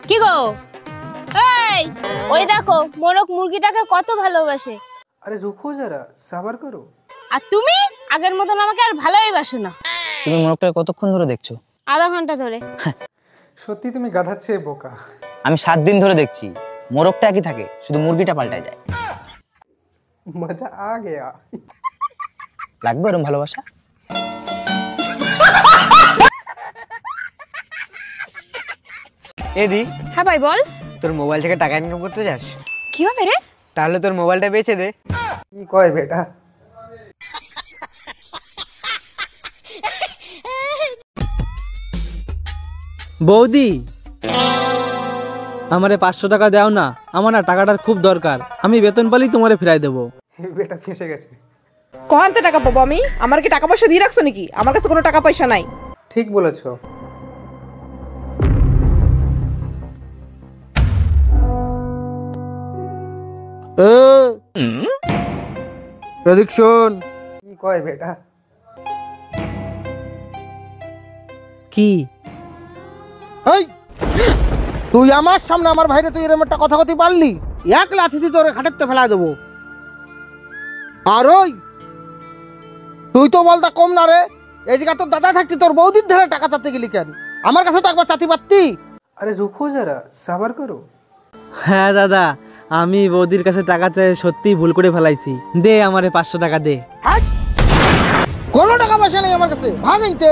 কি গো? এই ওই দেখো মোরগ মুরগিটাকে কত ভালোবাসে। আরে রুকো যারা, সাবার করো। আর তুমি আগের মতন আমাকে আর ভালোই বাসো না। তুমি মোরগটাকে কতক্ষণ ধরে দেখছো? আধা ঘন্টা ধরে। সত্যি তুমি গাধার চেয়ে বোকা। আমি 7 দিন ধরে দেখছি, মোরগটা একই থাকে, শুধু মুরগিটা পাল্টায় যায়। মজা আ গয়া। লাগবে এরকম ভালোবাসা? এদি, হ্যাঁ ভাই বল। তোর মোবাইল থেকে টাকা ইনকাম করতে যাস? কি হবে রে? তাহলে তোর মোবাইলটা বেচে দে। কি কয় বেটা? বৌদি, আমারে 500 টাকা দাও না, আমার না টাকাটার খুব দরকার। আমি বেতন পালি তোমারে ফিরাই দেবো। বেটা ফেসে গেছে। কহানতে টাকা পাবো আমি? আমার কি টাকা পয়সা দিয়ে রাখছো নাকি? আমার কাছে কোনো টাকা পয়সা নাই। ঠিক বলেছো। এদিক শোন। কি কয় বেটা? কি? তুই আমার সামনে আমার ভাইরে তুই এরকম একটা কথা কথি পারলি? এক লাথি দিয়ে তোরে খাটেতে ফেলা দেবো। আর ওই তুই তো বলতা কম না রে। এই জায়গা তোর দাদা থাকতি, তোর বৌদির ধারে টাকা চাতে গেলি কেন? আমার কাছে তো একবার চাতি পারতি। আরে রুকো যারা, সাবার করো। হ্যাঁ দাদা, আমি বৌদির কাছে টাকা চাই সত্যিই ভুল করে ফেলাইছি। দে আমারে 500 টাকা দে। কোনো টাকা পয়সা নেই আমার কাছে, ভাগ আনতে।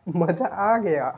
মজা আ গয়া।